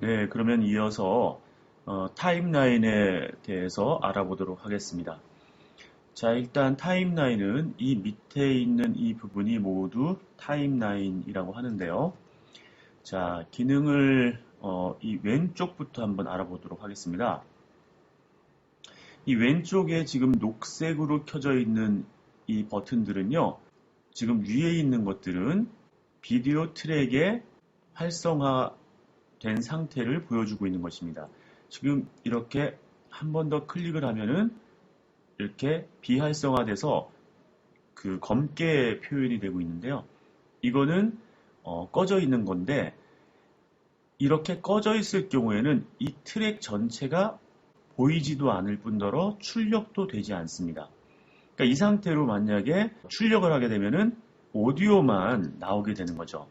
네, 그러면 이어서 타임라인에 대해서 알아보도록 하겠습니다. 자, 일단 타임라인은 이 밑에 있는 이 부분이 모두 타임라인이라고 하는데요. 자, 기능을 이 왼쪽부터 한번 알아보도록 하겠습니다. 이 왼쪽에 지금 녹색으로 켜져 있는 이 버튼들은요, 지금 위에 있는 것들은 비디오 트랙의 활성화된 상태를 보여주고 있는 것입니다. 지금 이렇게 한 번 더 클릭을 하면은 이렇게 비활성화돼서 그 검게 표현이 되고 있는데요. 이거는 꺼져 있는 건데 이렇게 꺼져 있을 경우에는 이 트랙 전체가 보이지도 않을 뿐더러 출력도 되지 않습니다. 그러니까 이 상태로 만약에 출력을 하게 되면은 오디오만 나오게 되는 거죠.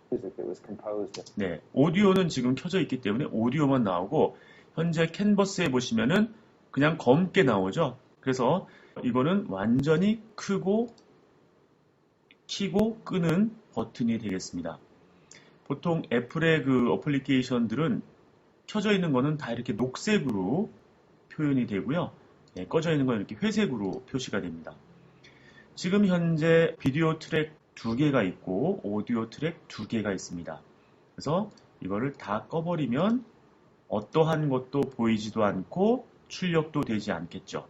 네, 오디오는 지금 켜져 있기 때문에 오디오만 나오고 현재 캔버스에 보시면은 그냥 검게 나오죠. 그래서 이거는 완전히 크고 키고 끄는 버튼이 되겠습니다. 보통 애플의 그 어플리케이션들은 켜져 있는 거는 다 이렇게 녹색으로 표현이 되고요. 네, 꺼져 있는 건 이렇게 회색으로 표시가 됩니다. 지금 현재 비디오 트랙 2개가 있고 오디오 트랙 2개가 있습니다. 그래서 이거를 다 꺼버리면 어떠한 것도 보이지도 않고 출력도 되지 않겠죠.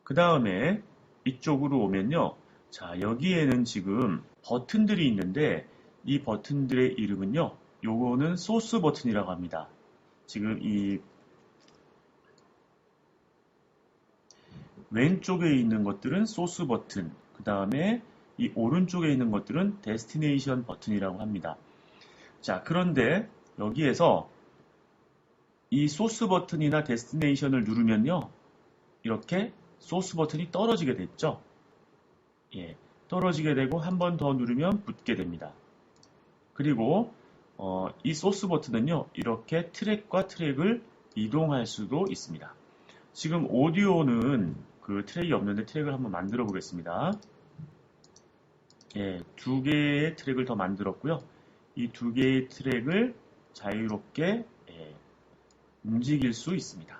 그 다음에 이쪽으로 오면요. 자, 여기에는 지금 버튼들이 있는데 이 버튼들의 이름은요. 요거는 소스 버튼이라고 합니다. 지금 이 왼쪽에 있는 것들은 소스 버튼, 그 다음에 이 오른쪽에 있는 것들은 데스티네이션 버튼이라고 합니다. 자, 그런데 여기에서 이 소스 버튼이나 데스티네이션을 누르면요. 이렇게 소스 버튼이 떨어지게 됐죠. 예, 떨어지게 되고 한 번 더 누르면 붙게 됩니다. 그리고 이 소스 버튼은요. 이렇게 트랙과 트랙을 이동할 수도 있습니다. 지금 오디오는 그 트랙이 없는데 트랙을 한번 만들어 보겠습니다. 예, 2개의 트랙을 더 만들었고요. 이 2개의 트랙을 자유롭게 움직일 수 있습니다.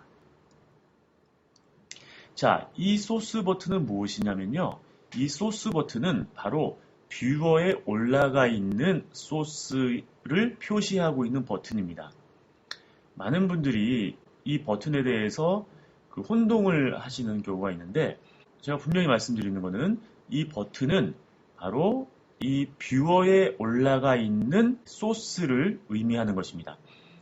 자, 이 소스 버튼은 무엇이냐면요. 이 소스 버튼은 바로 뷰어에 올라가 있는 소스를 표시하고 있는 버튼입니다. 많은 분들이 이 버튼에 대해서 그 혼동을 하시는 경우가 있는데 제가 분명히 말씀드리는 것은 이 버튼은 바로 이 뷰어에 올라가 있는 소스를 의미하는 것입니다.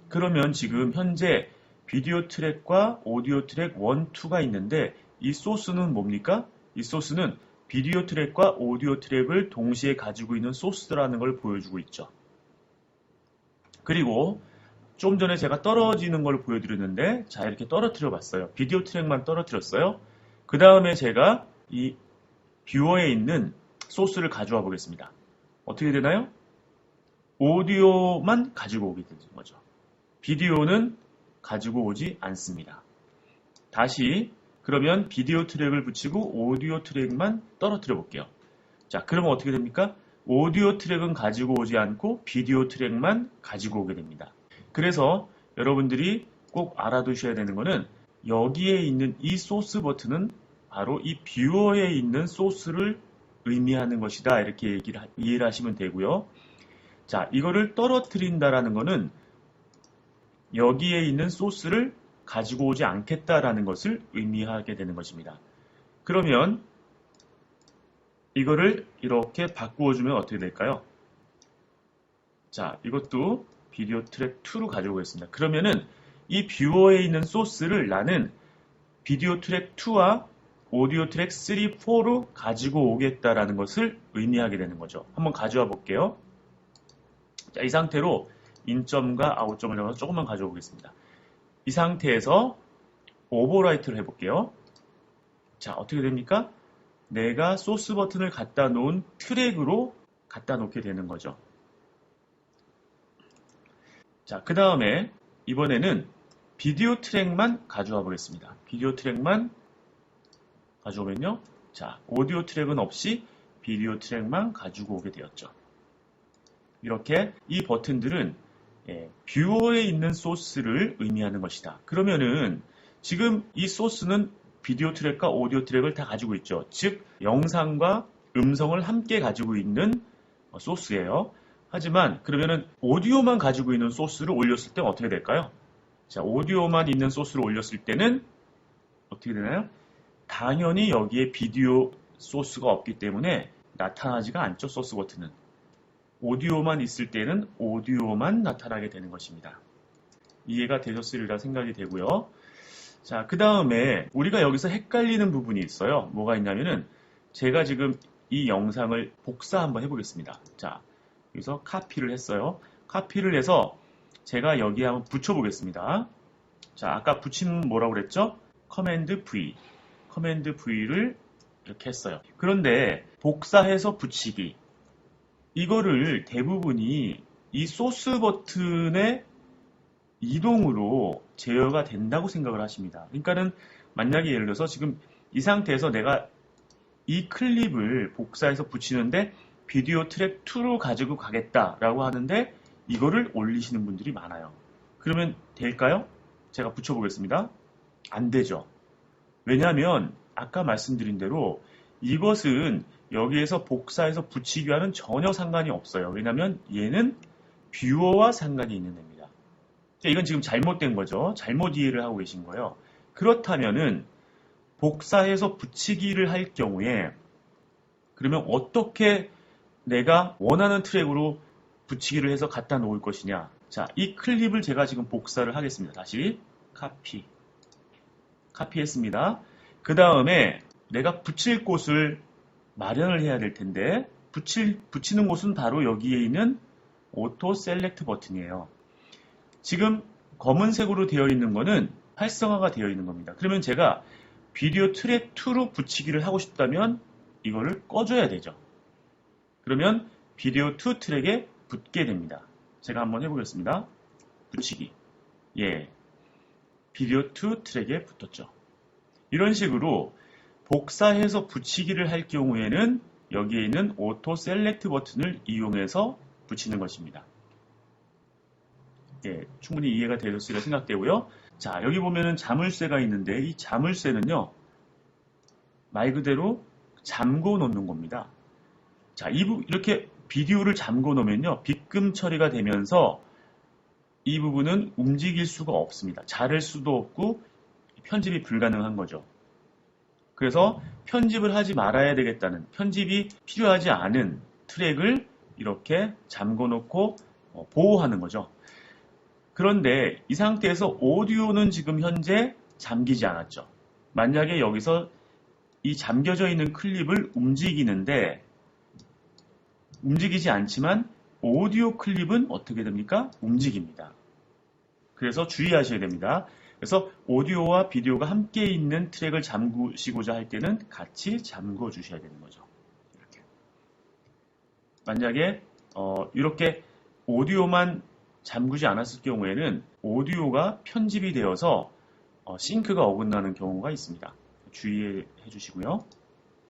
그러면 지금 현재 비디오 트랙과 오디오 트랙 1, 2가 있는데 이 소스는 뭡니까? 이 소스는 비디오 트랙과 오디오 트랙을 동시에 가지고 있는 소스라는 걸 보여주고 있죠. 그리고 좀 전에 제가 떨어지는 걸 보여드렸는데 자, 이렇게 떨어뜨려 봤어요. 비디오 트랙만 떨어뜨렸어요. 그 다음에 제가 이 뷰어에 있는 소스를 가져와 보겠습니다. 어떻게 되나요? 오디오만 가지고 오게 되는 거죠. 비디오는 가지고 오지 않습니다. 다시 그러면 비디오 트랙을 붙이고 오디오 트랙만 떨어뜨려 볼게요. 자, 그러면 어떻게 됩니까? 오디오 트랙은 가지고 오지 않고 비디오 트랙만 가지고 오게 됩니다. 그래서 여러분들이 꼭 알아두셔야 되는 것은 여기에 있는 이 소스 버튼은 바로 이 뷰어에 있는 소스를 의미하는 것이다. 이렇게 이해를 하시면 되고요. 자, 이거를 떨어뜨린다라는 것은 여기에 있는 소스를 가지고 오지 않겠다라는 것을 의미하게 되는 것입니다. 그러면 이거를 이렇게 바꾸어 주면 어떻게 될까요? 자, 이것도 비디오 트랙 2로 가지고 오겠습니다. 그러면은 이 뷰어에 있는 소스를 나는 비디오 트랙 2와 오디오 트랙 3, 4로 가지고 오겠다라는 것을 의미하게 되는 거죠. 한번 가져와 볼게요. 자, 이 상태로 인점과 아웃점을 잡아서 조금만 가져오 보겠습니다. 이 상태에서 오버라이트를 해볼게요. 자, 어떻게 됩니까? 내가 소스 버튼을 갖다 놓은 트랙으로 갖다 놓게 되는 거죠. 자, 그 다음에 이번에는 비디오 트랙만 가져와 보겠습니다. 비디오 트랙만 가져오면요. 자, 오디오 트랙은 없이 비디오 트랙만 가지고 오게 되었죠. 이렇게 이 버튼들은 뷰어에 있는 소스를 의미하는 것이다. 그러면은 지금 이 소스는 비디오 트랙과 오디오 트랙을 다 가지고 있죠. 즉 영상과 음성을 함께 가지고 있는 소스예요. 하지만 그러면은 오디오만 가지고 있는 소스를 올렸을 때 어떻게 될까요? 자, 오디오만 있는 소스를 올렸을 때는 어떻게 되나요? 당연히 여기에 비디오 소스가 없기 때문에 나타나지가 않죠, 소스 버튼은. 오디오만 있을 때는 오디오만 나타나게 되는 것입니다. 이해가 되셨으리라 생각이 되고요. 자, 그 다음에 우리가 여기서 헷갈리는 부분이 있어요. 뭐가 있냐면은 제가 지금 이 영상을 복사 한번 해보겠습니다. 자, 여기서 카피를 했어요. 카피를 해서 제가 여기에 한번 붙여보겠습니다. 자, 아까 붙이는 뭐라고 그랬죠? 커맨드 V. 커맨드 V를 이렇게 했어요. 그런데 복사해서 붙이기. 이거를 대부분이 이 소스 버튼의 이동으로 제어가 된다고 생각을 하십니다. 그러니까는 만약에 예를 들어서 지금 이 상태에서 내가 이 클립을 복사해서 붙이는데 비디오 트랙 2로 가지고 가겠다라고 하는데 이거를 올리시는 분들이 많아요. 그러면 될까요? 제가 붙여보겠습니다. 안 되죠. 왜냐하면 아까 말씀드린 대로 이것은 여기에서 복사해서 붙이기와는 전혀 상관이 없어요. 왜냐하면 얘는 뷰어와 상관이 있는 겁니다. 이건 지금 잘못된 거죠. 잘못 이해를 하고 계신 거예요. 그렇다면은 복사해서 붙이기를 할 경우에 그러면 어떻게 내가 원하는 트랙으로 붙이기를 해서 갖다 놓을 것이냐. 자, 이 클립을 제가 지금 복사를 하겠습니다. 다시 카피했습니다. 그 다음에 내가 붙일 곳을 마련을 해야 될 텐데 붙이는 곳은 바로 여기에 있는 오토 셀렉트 버튼이에요. 지금 검은색으로 되어 있는 거는 활성화가 되어 있는 겁니다. 그러면 제가 비디오 트랙 2로 붙이기를 하고 싶다면 이거를 꺼줘야 되죠. 그러면 비디오 2 트랙에 붙게 됩니다. 제가 한번 해보겠습니다. 붙이기. 예. 비디오 2 트랙에 붙었죠. 이런 식으로 복사해서 붙이기를 할 경우에는 여기에 있는 오토 셀렉트 버튼을 이용해서 붙이는 것입니다. 예, 충분히 이해가 되셨으리라 생각되고요. 자, 여기 보면은 자물쇠가 있는데 이 자물쇠는요. 말 그대로 잠궈 놓는 겁니다. 자, 이렇게 비디오를 잠궈 놓으면요. 빗금 처리가 되면서 이 부분은 움직일 수가 없습니다. 자를 수도 없고 편집이 불가능한 거죠. 그래서 편집을 하지 말아야 되겠다는, 편집이 필요하지 않은 트랙을 이렇게 잠궈 놓고 보호하는 거죠. 그런데 이 상태에서 오디오는 지금 현재 잠기지 않았죠. 만약에 여기서 이 잠겨져 있는 클립을 움직이는데 움직이지 않지만 오디오 클립은 어떻게 됩니까? 움직입니다. 그래서 주의하셔야 됩니다. 그래서 오디오와 비디오가 함께 있는 트랙을 잠그시고자 할 때는 같이 잠궈 주셔야 되는 거죠. 이렇게. 만약에 이렇게 오디오만 잠그지 않았을 경우에는 오디오가 편집이 되어서 싱크가 어긋나는 경우가 있습니다. 주의해 주시고요.